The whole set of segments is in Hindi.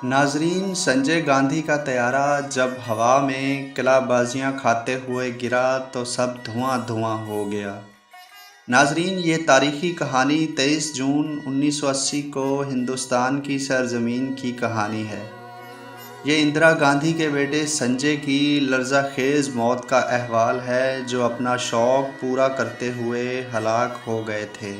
नाजरीन, संजय गांधी का तैयारा जब हवा में किलाबाजियां खाते हुए गिरा तो सब धुआं धुआं हो गया। नाजरीन, ये तारीख़ी कहानी 23 जून 1980 को हिंदुस्तान की सरजमीन की कहानी है। ये इंदिरा गांधी के बेटे संजय की लर्ज़ाखेज़ मौत का अहवाल है, जो अपना शौक़ पूरा करते हुए हलाक हो गए थे।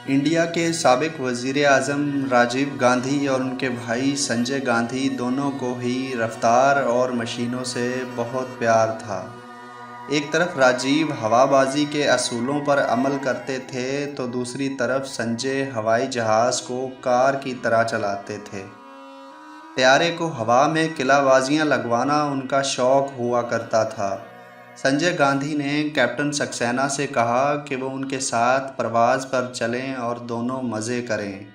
इंडिया के साबिक वज़ीर आज़म राजीव गांधी और उनके भाई संजय गांधी दोनों को ही रफ्तार और मशीनों से बहुत प्यार था। एक तरफ राजीव हवाबाजी के असूलों पर अमल करते थे, तो दूसरी तरफ संजय हवाई जहाज़ को कार की तरह चलाते थे। त्यारे को हवा में किलाबाजियाँ लगवाना उनका शौक़ हुआ करता था। संजय गांधी ने कैप्टन सक्सेना से कहा कि वो उनके साथ प्रवास पर चलें और दोनों मज़े करें।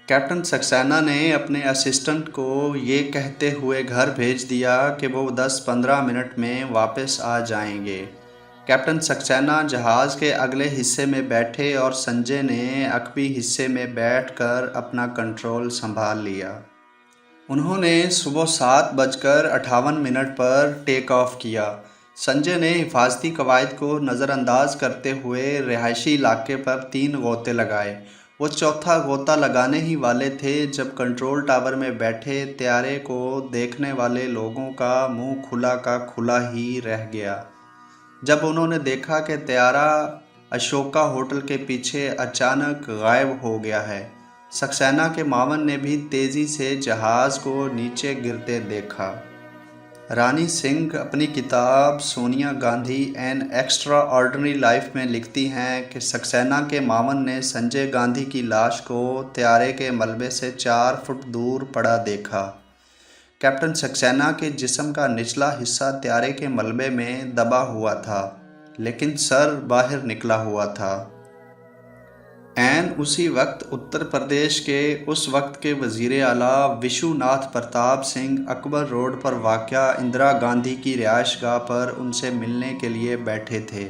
कैप्टन सक्सेना ने अपने असिस्टेंट को ये कहते हुए घर भेज दिया कि वो 10-15 मिनट में वापस आ जाएंगे। कैप्टन सक्सेना जहाज़ के अगले हिस्से में बैठे और संजय ने अकबी हिस्से में बैठकर अपना कंट्रोल संभाल लिया। उन्होंने सुबह 7:58 पर टेक ऑफ किया। संजय ने हिफाजती कवायद को नज़रअंदाज करते हुए रिहायशी इलाके पर 3 गोते लगाए। वो चौथा गोता लगाने ही वाले थे जब कंट्रोल टावर में बैठे त्यारे को देखने वाले लोगों का मुंह खुला का खुला ही रह गया। जब उन्होंने देखा कि त्यारा अशोका होटल के पीछे अचानक गायब हो गया है, सक्सेना के मावन ने भी तेज़ी से जहाज़ को नीचे गिरते देखा। रानी सिंह अपनी किताब Sonia Gandhi an extra ordinary life में लिखती हैं कि सक्सेना के मावन ने संजय गांधी की लाश को त्यारे के मलबे से 4 फुट दूर पड़ा देखा। कैप्टन सक्सेना के जिस्म का निचला हिस्सा त्यारे के मलबे में दबा हुआ था, लेकिन सर बाहर निकला हुआ था। उसी वक्त उत्तर प्रदेश के उस वक्त के वज़ीर आला विशुनाथ प्रताप सिंह अकबर रोड पर वाक़या इंदिरा गांधी की रिहाइशगाह पर उनसे मिलने के लिए बैठे थे।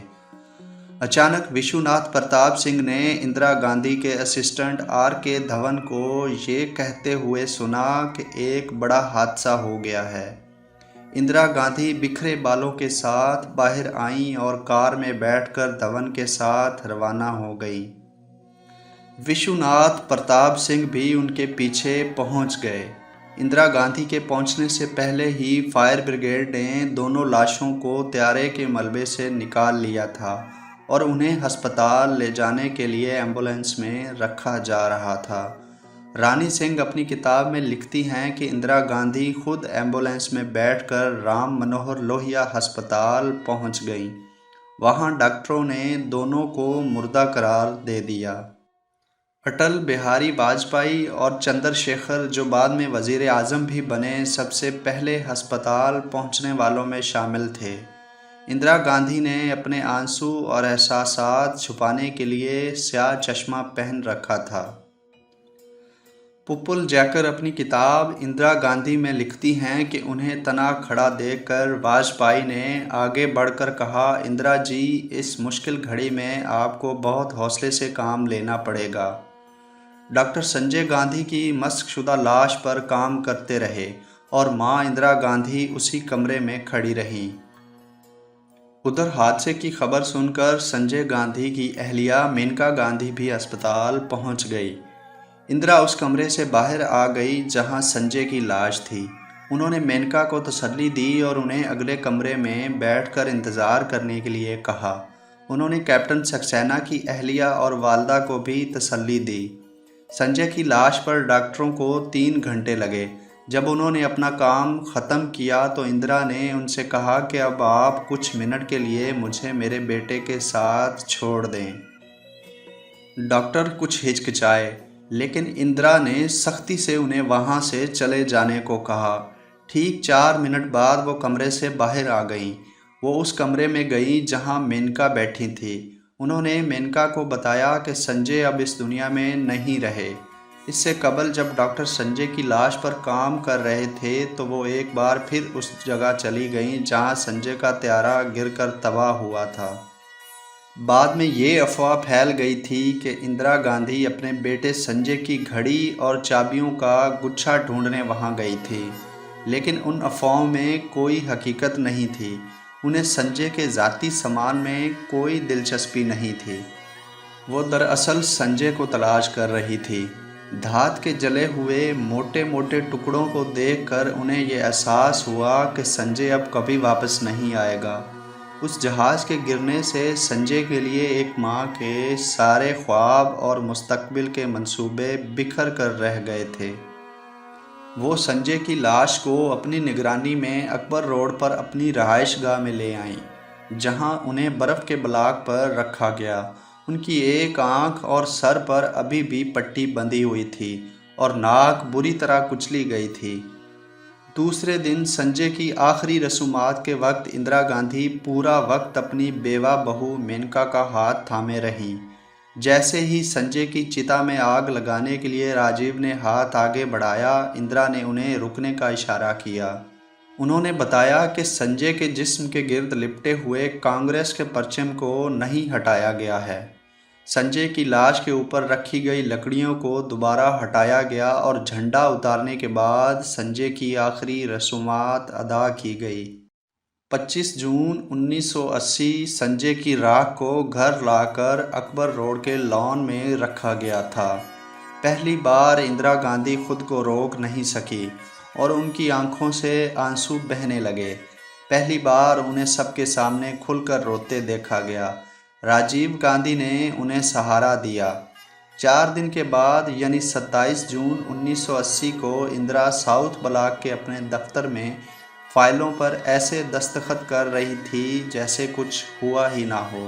अचानक विशुनाथ प्रताप सिंह ने इंदिरा गांधी के असिस्टेंट R.K. धवन को ये कहते हुए सुना कि एक बड़ा हादसा हो गया है। इंदिरा गांधी बिखरे बालों के साथ बाहर आईं और कार में बैठकर धवन के साथ रवाना हो गई। विशुनाथ प्रताप सिंह भी उनके पीछे पहुंच गए। इंदिरा गांधी के पहुंचने से पहले ही फायर ब्रिगेड ने दोनों लाशों को त्यारे के मलबे से निकाल लिया था और उन्हें अस्पताल ले जाने के लिए एम्बुलेंस में रखा जा रहा था। रानी सिंह अपनी किताब में लिखती हैं कि इंदिरा गांधी खुद एम्बुलेंस में बैठकर राम मनोहर लोहिया अस्पताल पहुंच गईं। वहां डॉक्टरों ने दोनों को मुर्दा करार दे दिया। अटल बिहारी वाजपेयी और चंद्रशेखर, जो बाद में वज़ीर आज़म भी बने, सबसे पहले अस्पताल पहुंचने वालों में शामिल थे। इंदिरा गांधी ने अपने आंसू और एहसासात छुपाने के लिए स्याह चश्मा पहन रखा था। पुपुल जैकर अपनी किताब इंदिरा गांधी में लिखती हैं कि उन्हें तना खड़ा देखकर वाजपेयी ने आगे बढ़कर कहा, इंदिरा जी, इस मुश्किल घड़ी में आपको बहुत हौसले से काम लेना पड़ेगा। डॉक्टर संजय गांधी की मस्कशुदा लाश पर काम करते रहे और मां इंदिरा गांधी उसी कमरे में खड़ी रहीं। उधर हादसे की खबर सुनकर संजय गांधी की अहलिया मेनका गांधी भी अस्पताल पहुंच गई। इंदिरा उस कमरे से बाहर आ गई जहां संजय की लाश थी। उन्होंने मेनका को तसल्ली दी और उन्हें अगले कमरे में बैठकर इंतज़ार करने के लिए कहा। उन्होंने कैप्टन सक्सेना की अहलिया और वालदा को भी तसल्ली दी। संजय की लाश पर डॉक्टरों को 3 घंटे लगे। जब उन्होंने अपना काम ख़त्म किया तो इंदिरा ने उनसे कहा कि अब आप कुछ मिनट के लिए मुझे मेरे बेटे के साथ छोड़ दें। डॉक्टर कुछ हिचकिचाए, लेकिन इंदिरा ने सख्ती से उन्हें वहां से चले जाने को कहा। ठीक 4 मिनट बाद वो कमरे से बाहर आ गईं। वो उस कमरे में गई जहां मेनका बैठी थी। उन्होंने मेनका को बताया कि संजय अब इस दुनिया में नहीं रहे। इससे कबल जब डॉक्टर संजय की लाश पर काम कर रहे थे तो वो एक बार फिर उस जगह चली गईं जहां संजय का त्यारा गिरकर तबाह हुआ था। बाद में ये अफवाह फैल गई थी कि इंदिरा गांधी अपने बेटे संजय की घड़ी और चाबियों का गुच्छा ढूंढने वहां गई थी, लेकिन उन अफवाहों में कोई हकीकत नहीं थी। उन्हें संजय के ज़ाती सामान में कोई दिलचस्पी नहीं थी। वो दरअसल संजय को तलाश कर रही थी। धात के जले हुए मोटे मोटे टुकड़ों को देखकर उन्हें ये एहसास हुआ कि संजय अब कभी वापस नहीं आएगा। उस जहाज़ के गिरने से संजय के लिए एक माँ के सारे ख्वाब और मुस्तकबिल के मंसूबे बिखर कर रह गए थे। वो संजय की लाश को अपनी निगरानी में अकबर रोड पर अपनी रहाइशगाह में ले आईं, जहां उन्हें बर्फ़ के ब्लॉक पर रखा गया। उनकी एक आंख और सर पर अभी भी पट्टी बंधी हुई थी और नाक बुरी तरह कुचली गई थी। दूसरे दिन संजय की आखिरी रसूमात के वक्त इंदिरा गांधी पूरा वक्त अपनी बेवा बहू मेनका का हाथ थामे रहीं। जैसे ही संजय की चिता में आग लगाने के लिए राजीव ने हाथ आगे बढ़ाया, इंदिरा ने उन्हें रुकने का इशारा किया। उन्होंने बताया कि संजय के जिस्म के गिर्द लिपटे हुए कांग्रेस के परचम को नहीं हटाया गया है। संजय की लाश के ऊपर रखी गई लकड़ियों को दोबारा हटाया गया और झंडा उतारने के बाद संजय की आखिरी रसूमात अदा की गई। 25 जून 1980 संजय की राख को घर लाकर अकबर रोड के लॉन में रखा गया था। पहली बार इंदिरा गांधी खुद को रोक नहीं सकी और उनकी आंखों से आंसू बहने लगे। पहली बार उन्हें सबके सामने खुलकर रोते देखा गया। राजीव गांधी ने उन्हें सहारा दिया। 4 दिन के बाद यानी 27 जून 1980 को इंदिरा साउथ ब्लॉक के अपने दफ्तर में फाइलों पर ऐसे दस्तखत कर रही थी जैसे कुछ हुआ ही ना हो।